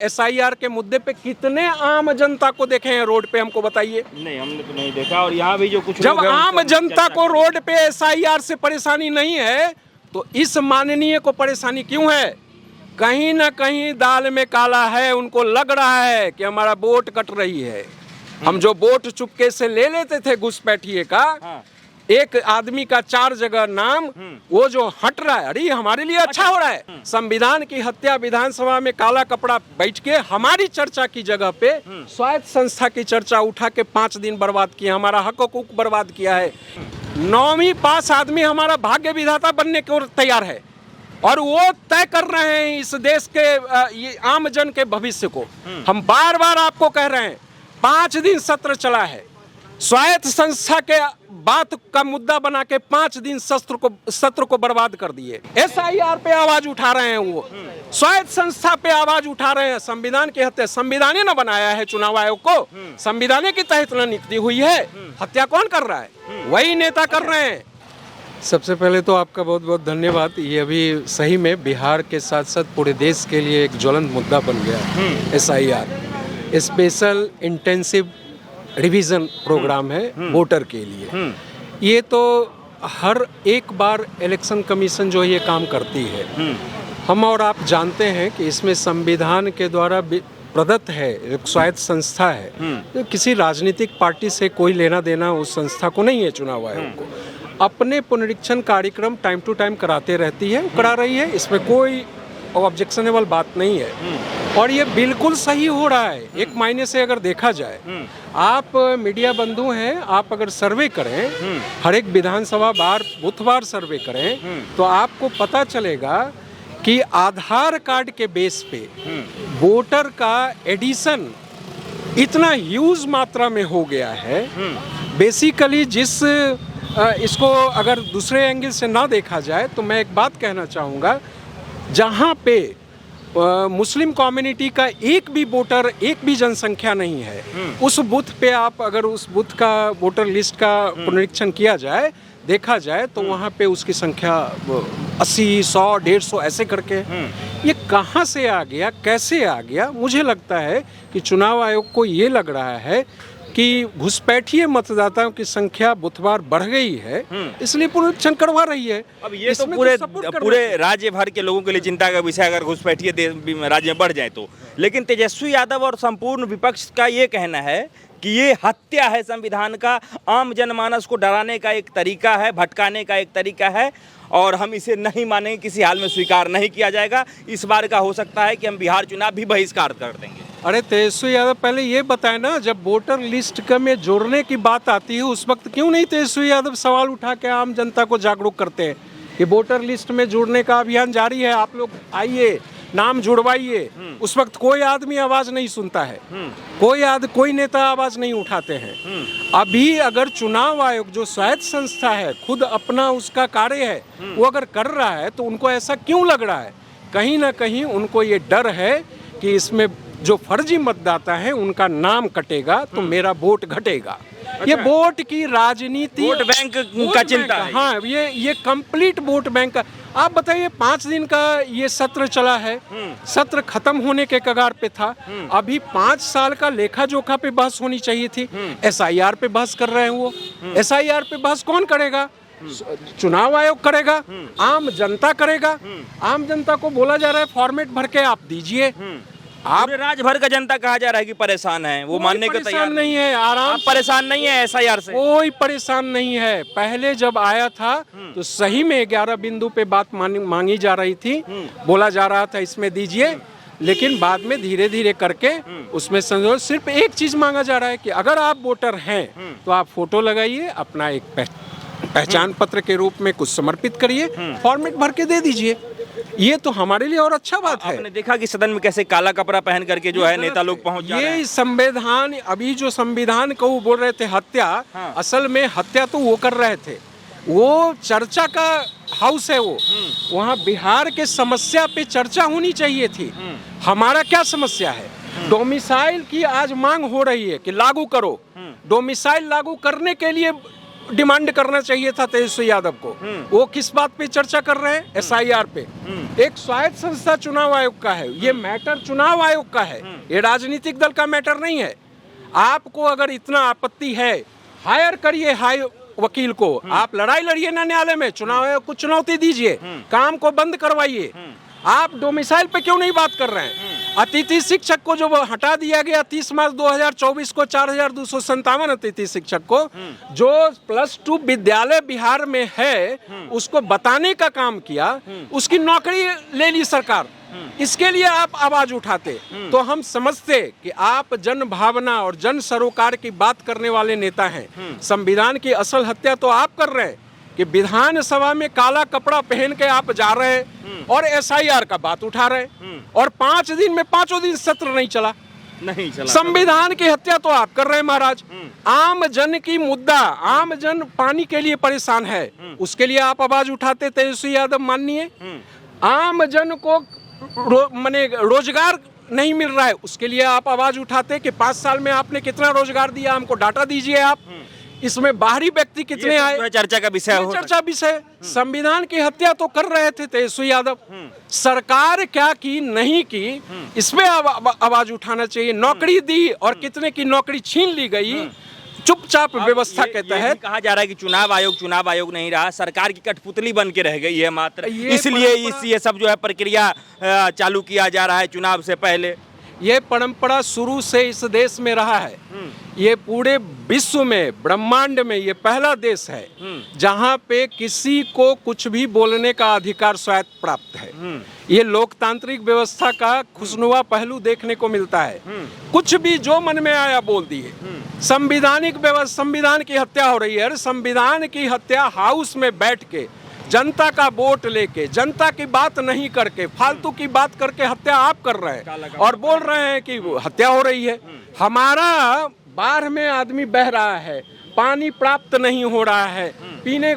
SIR के मुद्दे पे कितने आम जनता को देखे हैं रोड पे, हमको बताइए। नहीं, हमने तो नहीं देखा। और यहाँ भी जो कुछ जब लोग हैं, आम उनको जनता चर्चा को रोड पे एसआईआर से परेशानी नहीं है तो इस माननीय को परेशानी क्यों है? कहीं ना कहीं दाल में काला है। उनको लग रहा है कि हमारा वोट कट रही है। हम जो वोट चुपके से ले लेते थे घुसपैठिए का, हाँ। एक आदमी का 4 जगह नाम, वो जो हट रहा है, अरे हमारे लिए अच्छा हो रहा है। संविधान की हत्या विधानसभा में काला कपड़ा बैठ के हमारी चर्चा की जगह पे स्वायत्त संस्था की चर्चा उठा के 5 दिन बर्बाद किया, हमारा हक हकूक बर्बाद किया है। 9वीं पास आदमी हमारा भाग्य विधाता बनने को तैयार है और वो तय कर रहे हैं इस देश के ये आम जन के भविष्य को। हम बार बार आपको कह रहे हैं, 5 दिन सत्र चला है, स्वायत्त संस्था के बात का मुद्दा बना के 5 दिन सत्र को बर्बाद कर दिए। एसआईआर पे आवाज उठा रहे हैं, वो स्वायत्त संस्था पे आवाज उठा रहे हैं। संविधान की हत्या संविधान ने बनाया है, चुनाव आयोग को संविधान के तहत नियुक्ति हुई है। हत्या कौन कर रहा है? वही नेता कर रहे हैं। सबसे पहले तो आपका बहुत बहुत धन्यवाद। ये अभी सही में बिहार के साथ साथ पूरे देश के लिए एक ज्वलंत मुद्दा बन गया। SIR special intensive revision program है वोटर के लिए। ये तो हर एक बार इलेक्शन कमीशन जो ये काम करती है, हम और आप जानते हैं कि इसमें संविधान के द्वारा प्रदत्त है, एक स्वायत्त संस्था है। तो किसी राजनीतिक पार्टी से कोई लेना देना उस संस्था को नहीं है। चुनाव आयोग को अपने पुनरीक्षण कार्यक्रम टाइम टू टाइम कराते रहती है, करा रही है, इसमें कोई ऑब्जेक्शनेबल बात नहीं है और ये बिल्कुल सही हो रहा है। एक मायने से अगर देखा जाए, आप मीडिया बंधु हैं, आप अगर सर्वे करें, हर एक विधानसभा बुधवार सर्वे करें तो आपको पता चलेगा कि आधार कार्ड के बेस पे वोटर का एडिशन इतना ह्यूज मात्रा में हो गया है। बेसिकली इसको अगर दूसरे एंगल से ना देखा जाए तो मैं एक बात कहना चाहूँगा, जहाँ पे मुस्लिम कम्युनिटी का एक भी वोटर, एक भी जनसंख्या नहीं है, उस बूथ पे आप अगर उस बूथ का वोटर लिस्ट का पुनरीक्षण किया जाए, देखा जाए तो वहाँ पे उसकी संख्या 80, 100, 150 ऐसे करके। ये कहाँ से आ गया, कैसे आ गया? मुझे लगता है कि चुनाव आयोग को ये लग रहा है कि घुसपैठिए मतदाताओं की संख्या बुधवार बढ़ गई है, इसलिए पुनरीक्षण करवा रही है। अब ये तो पूरे राज्य भर के लोगों के लिए चिंता का विषय अगर घुसपैठिए राज्य में बढ़ जाए तो। लेकिन तेजस्वी यादव और संपूर्ण विपक्ष का ये कहना है कि ये हत्या है संविधान का, आम जनमानस को डराने का एक तरीका है, भटकाने का एक तरीका है और हम इसे नहीं मानेंगे, किसी हाल में स्वीकार नहीं किया जाएगा। इस बार का हो सकता है कि हम बिहार चुनाव भी बहिष्कार कर देंगे। अरे तेजस्वी यादव पहले ये बताए ना, जब वोटर लिस्ट का में जोड़ने की बात आती है उस वक्त क्यों नहीं तेजस्वी यादव सवाल उठा के आम जनता को जागरूक करते हैं कि वोटर लिस्ट में जुड़ने का अभियान जारी है, आप लोग आइए, नाम जुड़वाइए। उस वक्त कोई आदमी आवाज नहीं सुनता है, कोई नेता आवाज नहीं उठाते हैं। अभी अगर चुनाव आयोग जो स्वायत्त संस्था है, खुद अपना उसका कार्य है, वो अगर कर रहा है तो उनको ऐसा क्यों लग रहा है? कहीं ना कहीं उनको ये डर है कि इसमें जो फर्जी मतदाता है उनका नाम कटेगा तो मेरा वोट घटेगा। ये वोट की राजनीति, वोट बैंक का चिंता है। हाँ, ये कंप्लीट वोट बैंक का। आप बताइए, 5 दिन का ये सत्र चला है, सत्र खत्म होने के कगार पे था। अभी 5 साल का लेखा जोखा पे बहस होनी चाहिए थी। एसआईआर पे बहस कर रहे हैं वो। एसआईआर पे बहस कौन करेगा? चुनाव आयोग करेगा, आम जनता करेगा। आम जनता को बोला जा रहा है फॉर्मेट भर के आप दीजिए। आप राज्य भर का जनता कहा जा रहा है कि परेशान है, वो मानने के तैयार नहीं है। आराम परेशान नहीं है एसआईआर से, कोई परेशान नहीं है। पहले जब आया था तो सही में 11 बिंदु पे बात मांगी जा रही थी, बोला जा रहा था इसमें दीजिए, लेकिन बाद में धीरे धीरे करके उसमें संजोग सिर्फ एक चीज मांगा जा रहा है कि अगर आप वोटर हैं तो आप फोटो लगाइए, अपना एक पहचान पत्र के रूप में कुछ समर्पित करिए, फॉर्मेट भर के दे दीजिए। ये तो हमारे लिए और अच्छा बात है। आपने देखा कि सदन में कैसे काला कपड़ा पहन करके जो है नेता लोग पहुंच जा रहे हैं। ये संविधान, अभी जो संविधान को वो बोल रहे थे हत्या, असल में हत्या तो वो कर रहे थे, वो चर्चा का हाउस है वो। वहाँ बिहार के समस्या पे चर्चा होनी चाहिए थी। हमारा क्या समस्या है? डोमिसाइल की आज मांग हो रही है कि लागू करो। डोमिसाइल लागू करने के लिए डिमांड करना चाहिए था तेजस्वी यादव को। वो किस बात पे चर्चा कर रहे हैं? SIR पे। एक स्वायत्त संस्था चुनाव आयोग का है, ये मैटर चुनाव आयोग का है, ये राजनीतिक दल का मैटर नहीं है। आपको अगर इतना आपत्ति है, हायर करिए हाई वकील को, आप लड़ाई लड़िए ना न्यायालय में, चुनाव आयोग को चुनौती दीजिए, काम को बंद करवाइए। आप डोमिसाइल पे क्यों नहीं बात कर रहे हैं? अतिथि शिक्षक को जो हटा दिया गया 30 मार्च 2024 को, 4257 अतिथि शिक्षक को, जो +2 विद्यालय बिहार में है उसको बताने का काम किया, उसकी नौकरी ले ली सरकार। इसके लिए आप आवाज उठाते तो हम समझते कि आप जन भावना और जन सरोकार की बात करने वाले नेता हैं। संविधान की असल हत्या तो आप कर रहे हैं कि विधानसभा में काला कपड़ा पहन के आप जा रहे हैं और SIR का बात उठा रहे हैं, और 5 दिन में 5 दिन सत्र नहीं चला। संविधान की हत्या तो आप कर रहे हैं महाराज। आम जन की मुद्दा, आम जन पानी के लिए परेशान है, उसके लिए आप आवाज उठाते तेजस्वी यादव माननीय। आम जन को माने रोजगार नहीं मिल रहा है, उसके लिए आप आवाज उठाते कि 5 साल में आपने कितना रोजगार दिया, हमको डाटा दीजिए आप, इसमें बाहरी व्यक्ति कितने आए, चर्चा का विषय हो, चर्चा विषय। संविधान की हत्या तो कर रहे थे तेजस्वी यादव, सरकार क्या की नहीं की इसमें आवाज उठाना चाहिए। नौकरी दी और कितने की नौकरी छीन ली गई चुपचाप व्यवस्था के तहत। कहा जा रहा है कि चुनाव आयोग नहीं रहा, सरकार की कठपुतली बन के रह गई है मात्र, इसलिए ये सब जो है प्रक्रिया चालू किया जा रहा है चुनाव से पहले। ये परंपरा शुरू से इस देश में रहा है। ये पूरे विश्व में, ब्रह्मांड में ये पहला देश है जहां पे किसी को कुछ भी बोलने का अधिकार स्वायत्त प्राप्त है। ये लोकतांत्रिक व्यवस्था का खुशनुमा पहलू देखने को मिलता है। कुछ भी जो मन में आया बोल दिए। संविधानिक व्यवस्था, संविधान की हत्या हो रही है। संविधान की हत्या हाउस में बैठ के, जनता का वोट लेके, जनता की बात नहीं करके, फालतू की बात करके हत्या आप कर रहे हैं और बोल रहे हैं कि हत्या हो रही है। हमारा बाढ़ में आदमी बह रहा है, पानी प्राप्त नहीं हो रहा है,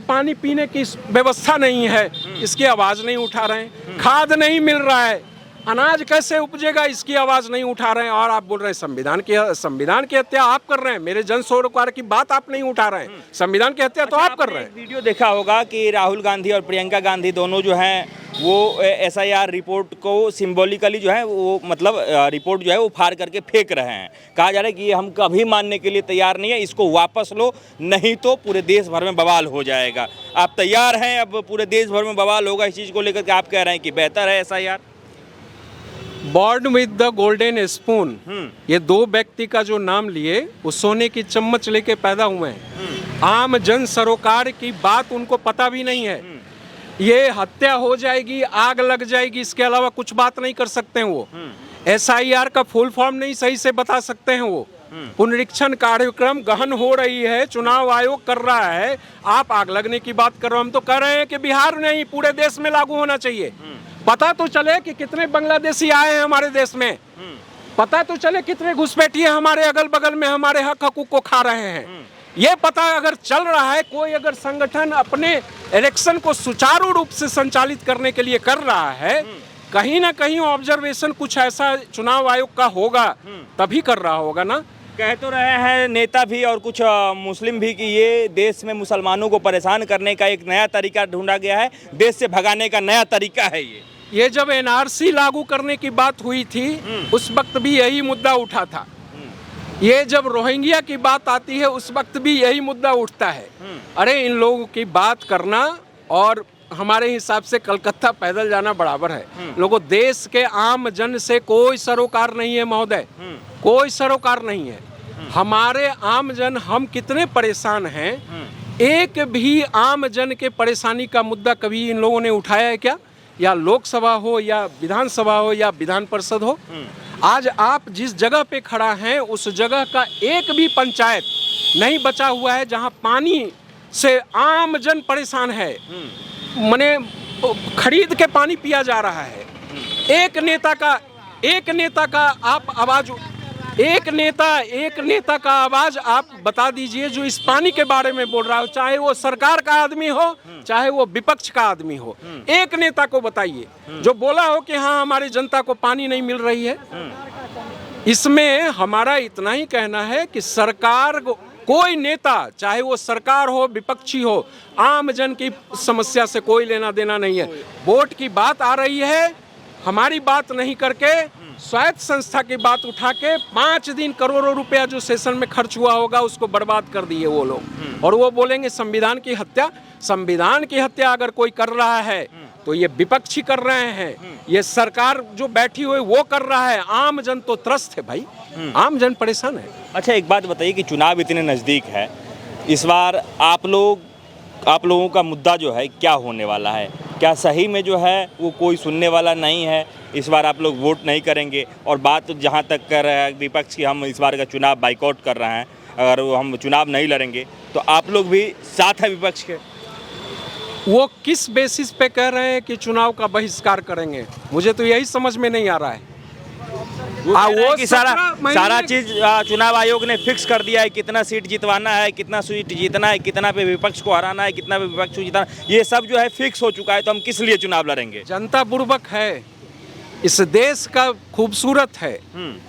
पानी पीने की व्यवस्था नहीं है, इसकी आवाज नहीं उठा रहे हैं। खाद नहीं मिल रहा है, अनाज कैसे उपजेगा, इसकी आवाज नहीं उठा रहे हैं। और आप बोल रहे हैं संविधान की हत्या आप कर रहे हैं, मेरे जन सरोकार की बात आप नहीं उठा रहे हैं। संविधान की हत्या तो आप कर रहे हैं। वीडियो देखा होगा कि राहुल गांधी और प्रियंका गांधी दोनों जो हैं वो SIR रिपोर्ट को सिंबॉलिकली जो है वो मतलब रिपोर्ट जो है वो फाड़ करके फेंक रहे हैं। कहा जा रहा है कि ये हम कभी मानने के लिए तैयार नहीं है, इसको वापस लो, नहीं तो पूरे देश भर में बवाल हो जाएगा। आप तैयार हैं? अब पूरे देश भर में बवाल होगा इस चीज़ को लेकर के, आप कह रहे हैं कि बेहतर है SIR। Born with the golden spoon, ये 2 व्यक्ति का जो नाम लिए वो सोने की चम्मच लेके पैदा हुए हैं। आम जन सरोकार की बात उनको पता भी नहीं है। ये हत्या हो जाएगी, आग लग जाएगी, इसके अलावा कुछ बात नहीं कर सकते हैं वो। SIR का फुल फॉर्म नहीं सही से बता सकते हैं वो। पुनरीक्षण कार्यक्रम गहन हो रही है, चुनाव आयोग कर रहा है, आप आग लगने की बात कर रहे हो। हम तो कह रहे हैं कि बिहार नहीं पूरे देश में लागू होना चाहिए। पता तो चले कि कितने बांग्लादेशी आए हैं हमारे देश में, पता तो चले कितने घुसपैठिए हमारे अगल बगल में हमारे हक हकूक को खा रहे हैं। ये पता अगर चल रहा है, कोई अगर संगठन अपने इलेक्शन को सुचारू रूप से संचालित करने के लिए कर रहा है, कहीं ना कहीं ऑब्जर्वेशन कुछ ऐसा चुनाव आयोग का होगा, तभी कर रहा होगा ना। कह तो रहे हैं नेता भी और कुछ मुस्लिम भी कि ये देश में मुसलमानों को परेशान करने का एक नया तरीका ढूंढा गया है, देश से भगाने का नया तरीका है ये जब NRC लागू करने की बात हुई थी उस वक्त भी यही मुद्दा उठा था। ये जब रोहिंग्या की बात आती है उस वक्त भी यही मुद्दा उठता है। अरे इन लोगों की बात करना और हमारे हिसाब से कलकत्ता पैदल जाना बराबर है। लोगों, देश के आम जन से कोई सरोकार नहीं है महोदय, कोई सरोकार नहीं है। हमारे आम जन, हम कितने परेशान हैं, एक भी आम जन के परेशानी का मुद्दा कभी इन लोगों ने उठाया है क्या? या लोकसभा हो या विधानसभा हो या विधान परिषद हो। आज आप जिस जगह पे खड़ा हैं उस जगह का एक भी पंचायत नहीं बचा हुआ है जहां पानी से आम जन परेशान है, माने खरीद के पानी पिया जा रहा है। एक नेता का आप आवाज, एक नेता का आवाज आप बता दीजिए जो इस पानी के बारे में बोल रहा हो, चाहे वो सरकार का आदमी हो चाहे वो विपक्ष का आदमी हो। एक नेता को बताइए जो बोला हो कि हाँ हमारी जनता को पानी नहीं मिल रही है। इसमें हमारा इतना ही कहना है कि सरकार कोई नेता, चाहे वो सरकार हो विपक्षी हो, आम जन की समस्या से कोई लेना देना नहीं है। वोट की बात आ रही है, हमारी बात नहीं करके स्वायत्त संस्था की बात उठा के 5 दिन करोड़ों रुपया जो सेशन में खर्च हुआ होगा उसको बर्बाद कर दिए वो लोग। और वो बोलेंगे संविधान की हत्या। संविधान की हत्या अगर कोई कर रहा है तो ये विपक्षी कर रहे हैं, ये सरकार जो बैठी हुई वो कर रहा है। आम जन तो त्रस्त है भाई, आम जन परेशान है। अच्छा, एक बात बताइए कि चुनाव इतने नज़दीक है, इस बार आप लोगों का मुद्दा जो है क्या होने वाला है? क्या सही में जो है वो कोई सुनने वाला नहीं है? इस बार आप लोग वोट नहीं करेंगे? और बात जहाँ तक कर रहे हैं विपक्ष की, हम इस बार का चुनाव बाइकआउट कर रहे हैं, अगर हम चुनाव नहीं लड़ेंगे तो आप लोग भी साथ है विपक्ष के? वो किस बेसिस पे कह रहे हैं कि चुनाव का बहिष्कार करेंगे? मुझे तो यही समझ में नहीं आ रहा है। वो कि सारा चीज चुनाव आयोग ने फिक्स कर दिया है, कितना सीट जितवाना है, कितना सीट जीतना है, कितना पे विपक्ष को हराना है, कितना पे विपक्ष को जिताना, ये सब जो है फिक्स हो चुका है। तो हम किस लिए चुनाव लड़ेंगे? जनता बुर्बक है। इस देश का खूबसूरत है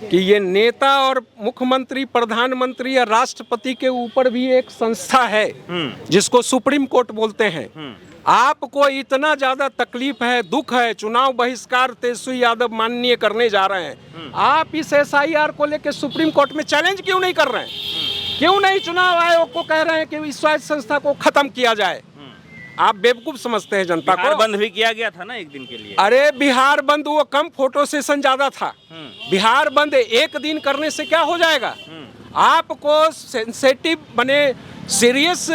कि ये नेता और मुख्यमंत्री, प्रधानमंत्री या राष्ट्रपति के ऊपर भी एक संस्था है जिसको सुप्रीम कोर्ट बोलते हैं। आपको इतना ज्यादा तकलीफ है, दुख है, चुनाव बहिष्कार तेजस्वी यादव माननीय करने जा रहे हैं, आप इस SIR को लेकर सुप्रीम कोर्ट में चैलेंज क्यों नहीं कर रहे हैं? क्यों नहीं चुनाव आयोग को कह रहे हैं कि इस स्वायत्त संस्था को खत्म किया जाए? आप बेवकूफ समझते हैं जनता को। बिहार बंद भी किया गया था ना एक दिन के लिए। अरे बिहार बंद वो कम फोटो सेशन ज्यादा था। बिहार बंद एक दिन करने से क्या हो जाएगा? आपको सेंसिटिव बने सीरियस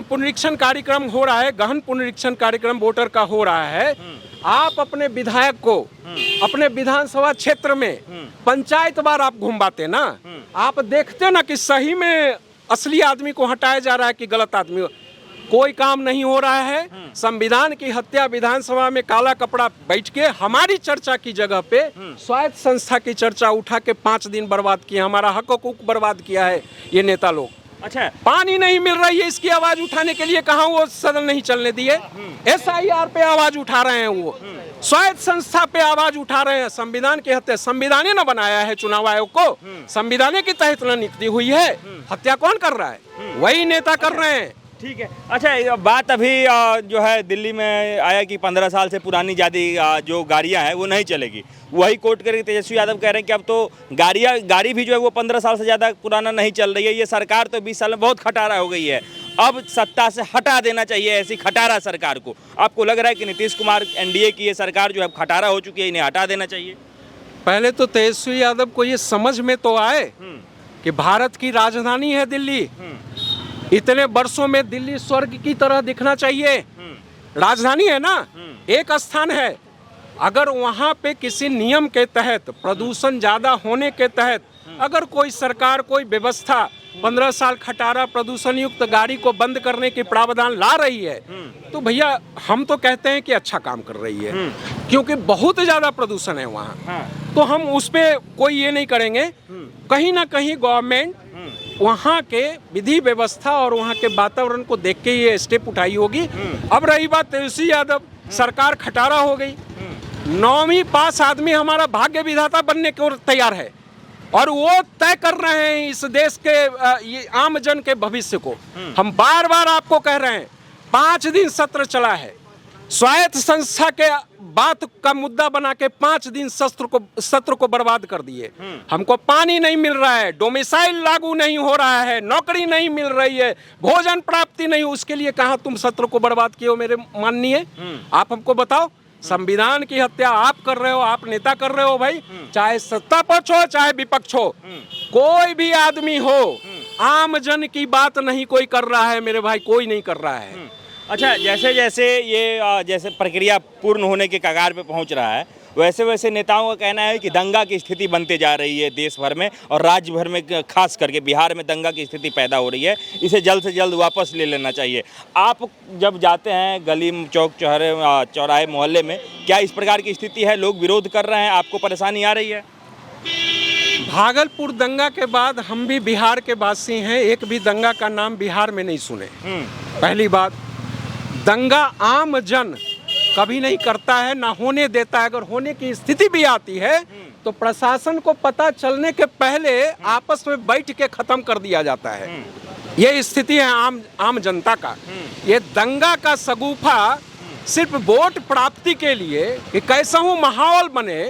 पुनरीक्षण कार्यक्रम हो रहा है, गहन पुनरीक्षण कार्यक्रम वोटर का हो रहा है। आप अपने विधायक को अपने विधानसभा क्षेत्र में पंचायत बार आप घुमाते ना, आप देखते ना कि सही में असली आदमी को हटाया जा रहा है कि गलत आदमी। कोई काम नहीं हो रहा है। संविधान की हत्या विधानसभा में काला कपड़ा बैठ के हमारी चर्चा की जगह पे स्वायत्त संस्था की चर्चा उठा के 5 दिन बर्बाद किया, हमारा हक हुकूक बर्बाद किया है ये नेता लोग। अच्छा, पानी नहीं मिल रही है, इसकी आवाज उठाने के लिए कहाँ वो सदन नहीं चलने दिए। SIR पे आवाज उठा रहे हैं, वो स्वायत्त संस्था पे आवाज उठा रहे हैं। संविधान की हत्या संविधान ने बनाया है, चुनाव आयोग को संविधान के तहत न नियुक्ति हुई है। हत्या कौन कर रहा है? वही नेता कर रहे हैं। ठीक है। अच्छा, बात अभी जो है दिल्ली में आया कि 15 साल से पुरानी जो गाड़ियां हैं वो नहीं चलेगी। वही कोर्ट करके तेजस्वी यादव कह रहे हैं कि अब तो गाड़ी भी जो है वो 15 साल से ज़्यादा पुराना नहीं चल रही है। ये सरकार तो 20 साल में बहुत खटारा हो गई है, अब सत्ता से हटा देना चाहिए ऐसी खटारा सरकार को। आपको लग रहा है कि नीतीश कुमार NDA की ये सरकार जो है खटारा हो चुकी है, इन्हें हटा देना चाहिए? पहले तो तेजस्वी यादव को ये समझ में तो आए कि भारत की राजधानी है दिल्ली। इतने वर्षों में दिल्ली स्वर्ग की तरह दिखना चाहिए। राजधानी है ना, एक स्थान है। अगर वहाँ पे किसी नियम के तहत, प्रदूषण ज्यादा होने के तहत अगर कोई सरकार कोई व्यवस्था 15 साल खटारा प्रदूषण युक्त गाड़ी को बंद करने की प्रावधान ला रही है तो भैया हम तो कहते हैं कि अच्छा काम कर रही है, क्योंकि बहुत ज्यादा प्रदूषण है वहाँ। तो हम उस पे कोई ये नहीं करेंगे। कहीं ना कहीं गवर्नमेंट वहाँ के विधि व्यवस्था और वहाँ के वातावरण को देख के ये स्टेप उठाई होगी। अब रही बात तेजस्वी यादव, सरकार खटारा हो गई। 9वीं पास आदमी हमारा भाग्य विधाता बनने को तैयार है और वो तय कर रहे हैं इस देश के ये आम जन के भविष्य को। हम बार बार आपको कह रहे हैं, 5 दिन सत्र चला है, स्वायत्त संस्था के बात का मुद्दा बना के 5 दिन सत्र को बर्बाद कर दिए। हमको पानी नहीं मिल रहा है, डोमिसाइल लागू नहीं हो रहा है, नौकरी नहीं मिल रही है, भोजन प्राप्ति नहीं, उसके लिए कहाँ तुम सत्र को बर्बाद किए हो मेरे माननीय? आप हमको बताओ। संविधान की हत्या आप कर रहे हो, आप नेता कर रहे हो भाई, चाहे सत्ता पक्ष हो चाहे विपक्ष हो, कोई भी आदमी हो, आम जन की बात नहीं कोई कर रहा है मेरे भाई, कोई नहीं कर रहा है। अच्छा, जैसे जैसे ये जैसे प्रक्रिया पूर्ण होने के कगार पे पहुंच रहा है, वैसे वैसे नेताओं का कहना है कि दंगा की स्थिति बनते जा रही है देश भर में और राज्य भर में, खास करके बिहार में दंगा की स्थिति पैदा हो रही है। इसे जल्द से जल्द वापस ले लेना चाहिए। आप जब जाते हैं गली चौक चौराहे मोहल्ले में, क्या इस प्रकार की स्थिति है? लोग विरोध कर रहे हैं, आपको परेशानी आ रही है? भागलपुर दंगा के बाद हम भी बिहार के वासी हैं, एक भी दंगा का नाम बिहार में नहीं सुने। पहली बात, दंगा आम जन कभी नहीं करता है, ना होने देता है। अगर होने की स्थिति भी आती है तो प्रशासन को पता चलने के पहले आपस में बैठ के खत्म कर दिया जाता है। ये स्थिति है आम जनता का। ये दंगा का सगुफा सिर्फ वोट प्राप्ति के लिए कि कैसा हूँ माहौल बने,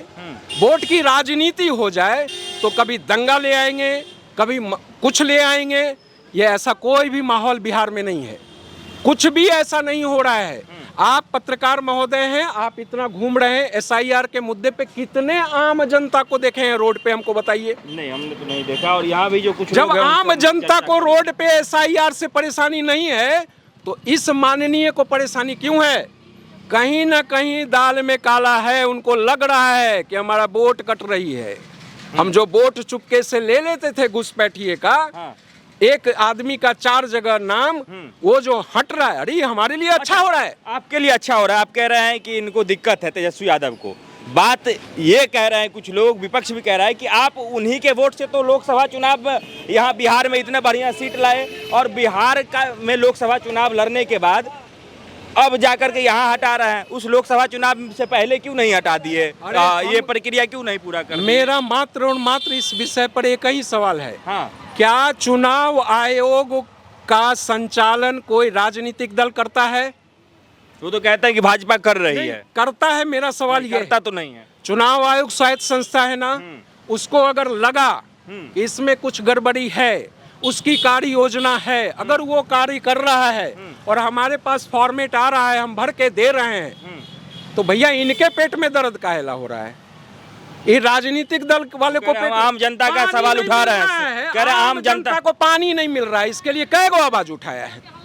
वोट की राजनीति हो जाए, तो कभी दंगा ले आएंगे, कभी कुछ ले आएंगे। ये ऐसा कोई भी माहौल बिहार में नहीं है, कुछ भी ऐसा नहीं हो रहा है। आप पत्रकार महोदय हैं, आप इतना घूम रहे हैं, SIR के मुद्दे पे कितने आम जनता को देखे हैं रोड पे, हमको बताइए। नहीं, हमने तो नहीं देखा। और यहाँ भी जो कुछ जब लोग हैं, आम उनसे हम जनता चर्चा को रोड पे SIR से परेशानी नहीं है, तो इस माननीय को परेशानी क्यों है? कहीं ना कहीं दाल में काला है। उनको लग रहा है कि हमारा वोट कट रही है। हम जो वोट चुपके से ले लेते थे घुसपैठिए का, हाँ। एक आदमी का 4 जगह नाम, वो जो हट रहा है, अरे हमारे लिए अच्छा हो रहा है। आपके लिए अच्छा हो रहा है। आप कह रहे हैं कि इनको दिक्कत है तेजस्वी यादव को। बात ये कह रहे हैं कुछ लोग, विपक्ष भी कह रहा है कि आप उन्हीं के वोट से तो लोकसभा चुनाव यहाँ बिहार में इतने बढ़िया सीट लाए, और बिहार का में लोकसभा चुनाव लड़ने के बाद अब जाकर के यहाँ हटा रहे हैं। उस लोकसभा चुनाव से पहले क्यों नहीं हटा दिए? ये प्रक्रिया क्यों नहीं पूरा कर? मेरा मात्र और मात्र इस विषय पर एक ही सवाल है। हाँ। क्या चुनाव आयोग का संचालन कोई राजनीतिक दल करता है? वो तो कहता है कि भाजपा कर रही है। करता है। मेरा सवाल ये करता तो नहीं है। चुनाव आयोग स्वायत्त संस्था है ना, उसको अगर लगा कि इसमें कुछ गड़बड़ी है, उसकी कार्य योजना है, अगर वो कार्य कर रहा है और हमारे पास फॉर्मेट आ रहा है, हम भर के दे रहे हैं, तो भैया इनके पेट में दर्द काहेला हो रहा है? ये राजनीतिक दल वाले को आम जनता का सवाल उठा रहे हैं। कह रहे हैं आम जनता को पानी नहीं मिल रहा है, इसके लिए कई गो आवाज उठाया है।